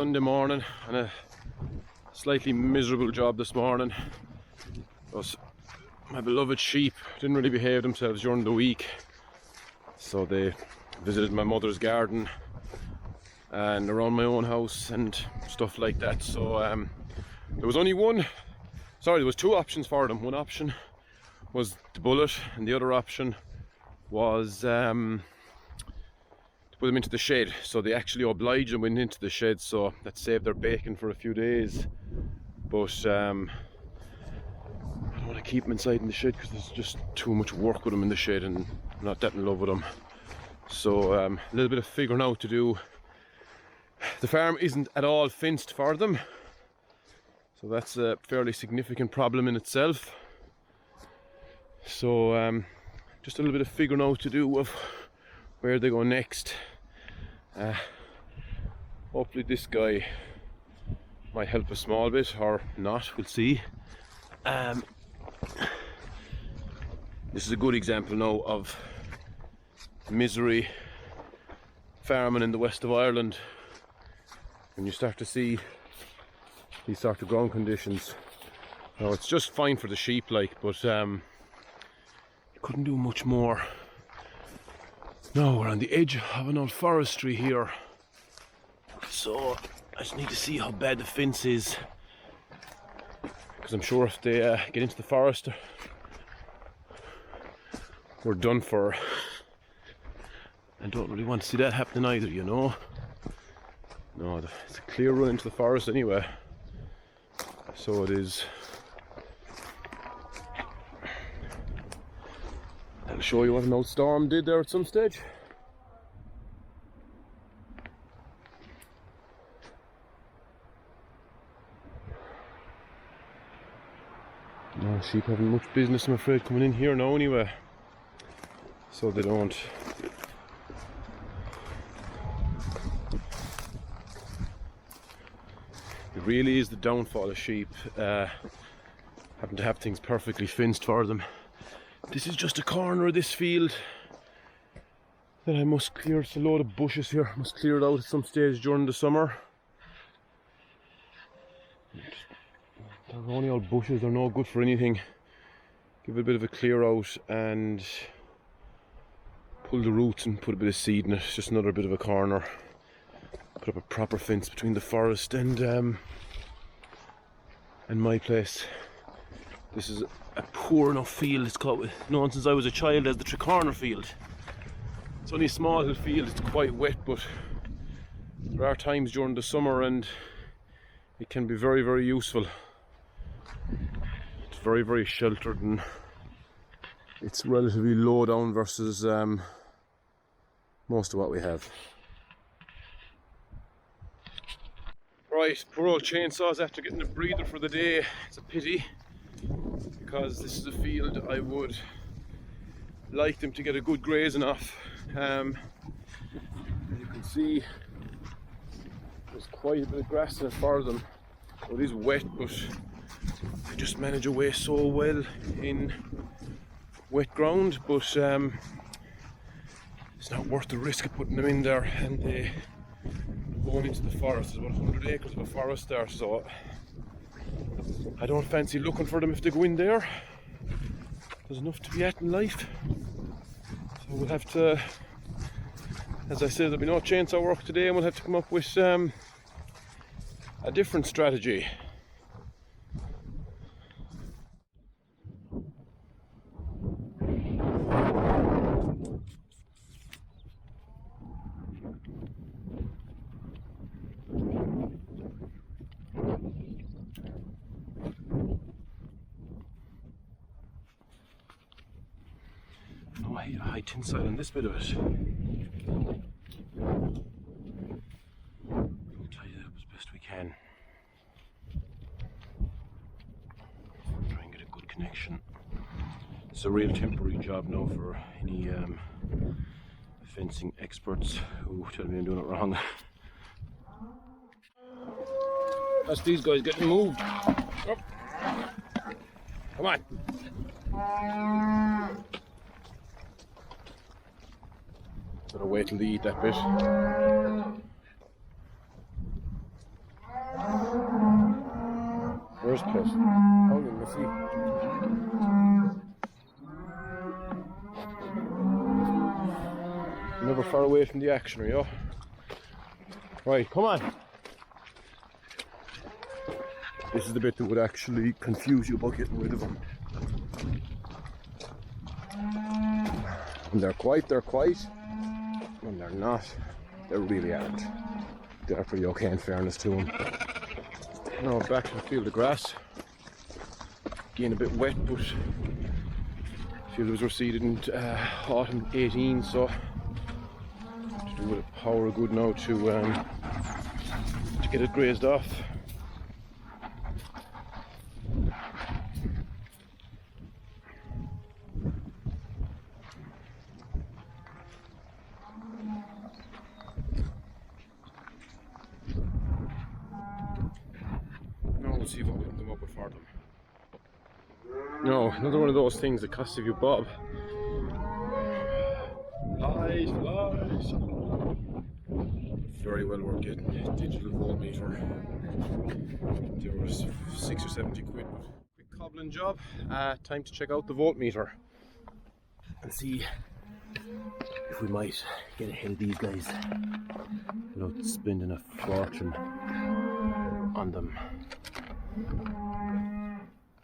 Sunday morning and a slightly miserable job this morning. My beloved sheep didn't really behave themselves during the week, so they visited my mother's garden and around my own house and stuff like that. So there was two options for them. One option was the bullet and the other option was to put them into the shed. So they actually obliged and went into the shed, so that saved their bacon for a few days. But I don't want to keep them inside in the shed because there's just too much work with them in the shed and I'm not that in love with them. So a little bit of figuring out to do. The farm isn't at all fenced for them, so that's a fairly significant problem in itself. So just a little bit of figuring out to do of where they go next. Hopefully this guy might help a small bit or not, we'll see. This is a good example now of misery farming in the west of Ireland. When you start to see these sort of ground conditions. Now it's just fine for the sheep, like, but you couldn't do much more. Now we're on the edge of an old forestry here, so I just need to see how bad the fence is, because I'm sure if they get into the forest, we're done for. I don't really want to see that happening either, you know. No, it's a clear run into the forest anyway, so it is. I'll show you what an old storm did there at some stage. No sheep having much business, I'm afraid, coming in here now anyway, so they don't. It really is the downfall of sheep, having to have things perfectly fenced for them. This is just a corner of this field that I must clear. It's a load of bushes here. I must clear it out at some stage during the summer. They're only old bushes, they're no good for anything. Give it a bit of a clear out and pull the roots and put a bit of seed in it. It's just another bit of a corner. Put up a proper fence between the forest and my place. This is a poor enough field. It's called, known since I was a child as the Tricorner field. It's only a small little field, it's quite wet, but there are times during the summer and it can be very, very useful. It's very, very sheltered and it's relatively low down versus most of what we have. Right, poor old chainsaws after getting a breather for the day. It's a pity, because this is a field I would like them to get a good grazing off. As you can see, there's quite a bit of grass in it for them. So it is wet, but they just manage away so well in wet ground, but it's not worth the risk of putting them in there and they going into the forest. There's about 100 acres of a forest there, so I don't fancy looking for them if they go in there. There's enough to be at in life, so we'll have to, as I said, there'll be no chainsaw work today and we'll have to come up with a different strategy. High tensile on this bit of it. We'll tidy it up as best we can. Try and get a good connection. It's a real temporary job now for any fencing experts who tell me I'm doing it wrong. That's these guys getting moved. Oh. Come on. Better wait till they eat that bit. dangerous place. How you see? Never far away from the action, are you? Right, come on. This is the bit that would actually confuse you about getting rid of them. When they're quiet, they're quiet. When they're not, they really aren't. They're pretty okay in fairness to them. Now back to the field of grass. Getting a bit wet, but the field was reseeded in autumn 18, so to do with power good now to get it grazed off. We'll see if we can come up with for them. No, another one of those things that costs you bob. Lies. Very well worth getting. Digital voltmeter. There was 6 or 70 quid. Quick cobbling job. Time to check out the voltmeter and see if we might get ahead of these guys without spending a fortune on them.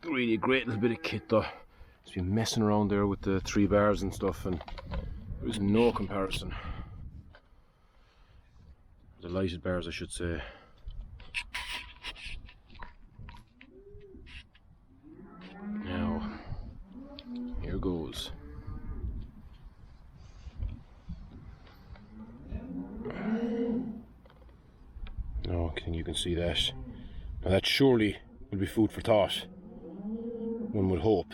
Really great little bit of kit though. Just been messing around there with the 3 bars and stuff, and there's no comparison. The lighted bars, I should say. Now, here goes. No, I think you can see that. Now that surely will be food for thought, one would hope.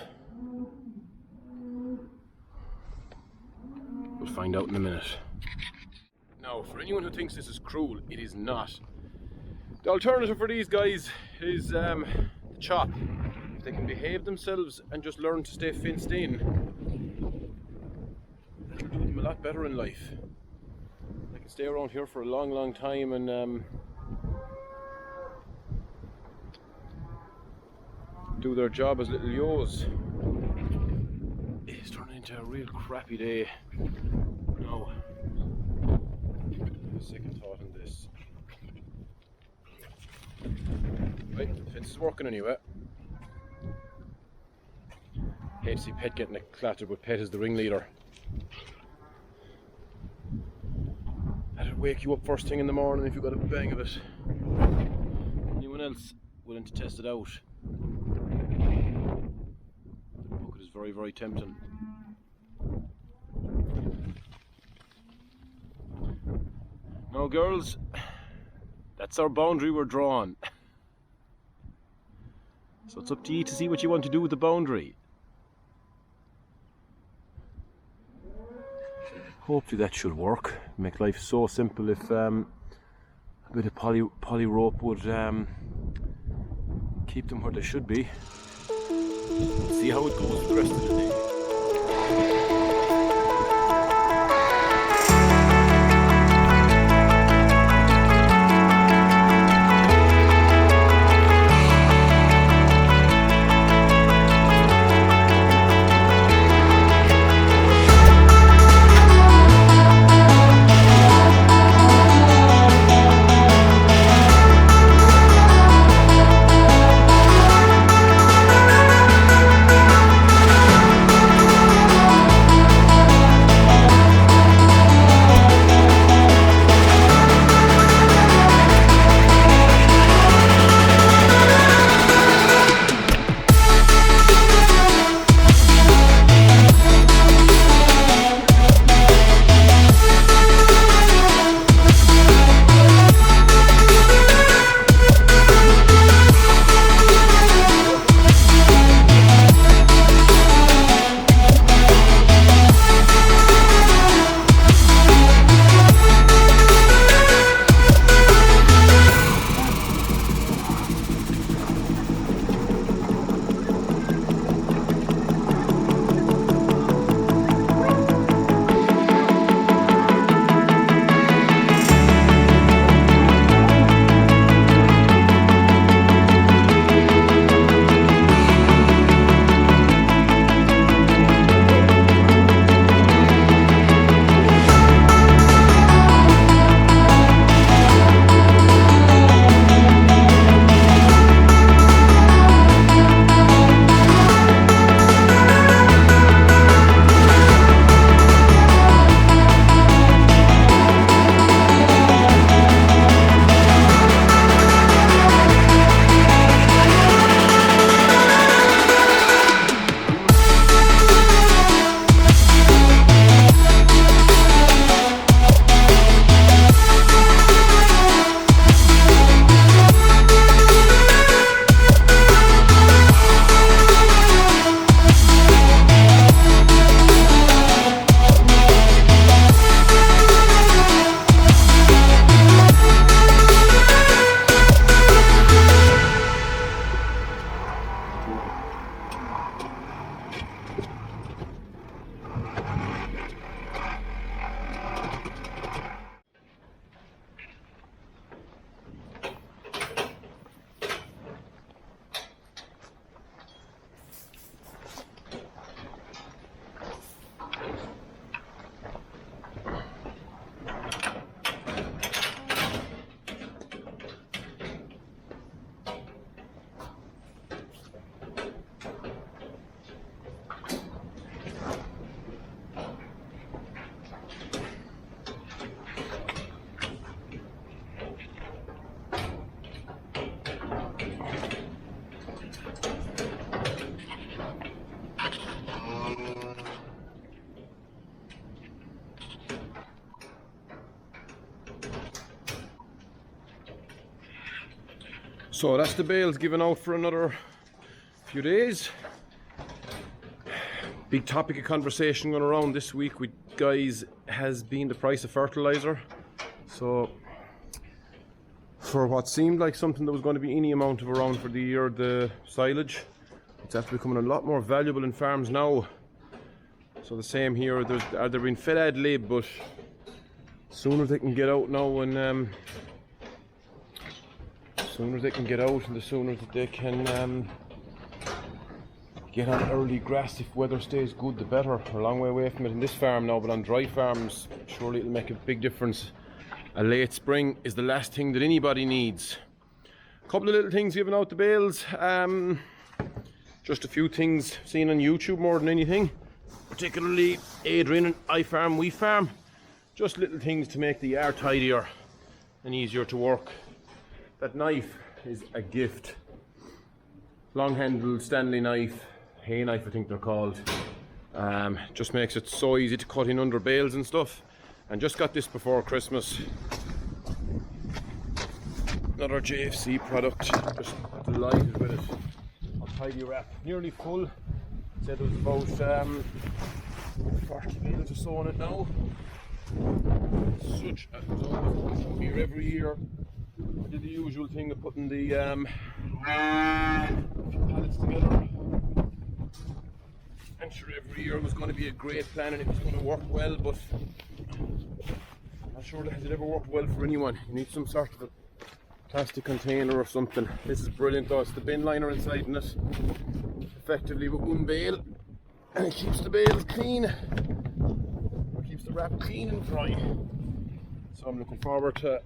We'll find out in a minute. Now, for anyone who thinks this is cruel, it is not. The alternative for these guys is the chop. If they can behave themselves and just learn to stay fenced in, it'll do them a lot better in life. They can stay around here for a long, long time and do their job as little yos. It's turning into a real crappy day. No. A second thought on this. Right, the fence is working anyway. Hate to see Pet getting a clatter, but Pet is the ringleader. That'll wake you up first thing in the morning if you got a bang of it. Anyone else willing to test it out? It is very, very tempting. Now girls, that's our boundary we're drawing. So it's up to you to see what you want to do with the boundary. Hopefully that should work. Make life so simple if a bit of poly rope would keep them where they should be. See how it goes for the rest of the day. So that's the bales given out for another few days. Big topic of conversation going around this week with guys has been the price of fertilizer. So for what seemed like something that was going to be any amount of around for the year, the silage, it's after becoming a lot more valuable in farms now. So the same here, they're being fed ad lib, but sooner they can get out now and sooner they can get out and the sooner that they can get on early grass, if weather stays good, the better. We're a long way away from it in this farm now, but on dry farms, surely it'll make a big difference. A late spring is the last thing that anybody needs. A couple of little things giving out the bales. Just a few things seen on YouTube more than anything. Particularly Adrian and I Farm, We Farm. Just little things to make the yard tidier and easier to work. That knife is a gift. Long handled Stanley knife, hay knife I think they're called. Just makes it so easy to cut in under bales and stuff. And just got this before Christmas. Another JFC product, just delighted with it. Tidy wrap, nearly full. Said there was about 40 bales or so on it now. Such a good here every year. I did the usual thing of putting the pallets together. I'm sure every year was going to be a great plan and it was going to work well, but I'm not sure that has it ever worked well for anyone. You need some sort of a plastic container or something. This is brilliant though, it's the bin liner inside in it. Effectively with one bale, and it keeps the bales clean, or keeps the wrap clean and dry. So I'm looking forward to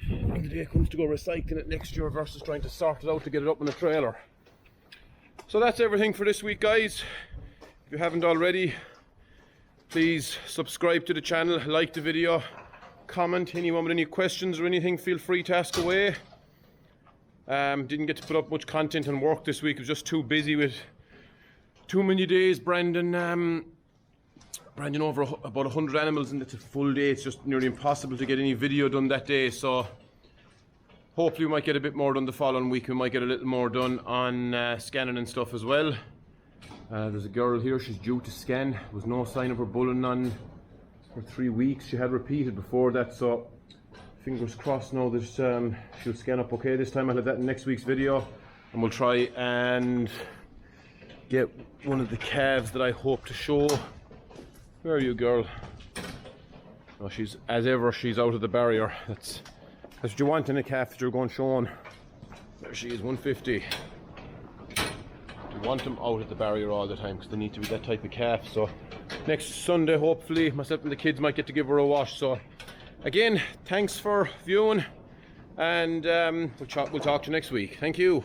when the day comes to go recycling it next year versus trying to sort it out to get it up in a trailer. So that's everything for this week, guys. If you haven't already, please subscribe to the channel, like the video, comment. Anyone with any questions or anything, feel free to ask away. Didn't get to put up much content and work this week. I was just too busy with too many days. Brandon over about 100 animals and it's a full day. It's just nearly impossible to get any video done that day. So hopefully we might get a bit more done the following week. We might get a little more done on scanning and stuff as well. There's a girl here, she's due to scan. There was no sign of her bulling on for 3 weeks. She had repeated before that, so fingers crossed now that she'll scan up okay this time. I'll have that in next week's video and we'll try and get one of the calves that I hope to show. Where are you, girl? Oh, she's, as ever, she's out of the barrier. That's what you want in a calf that you're going showing. There she is, 150. You want them out at the barrier all the time because they need to be that type of calf. So next Sunday, hopefully, myself and the kids might get to give her a wash. So again, thanks for viewing, and we'll talk to you next week. Thank you.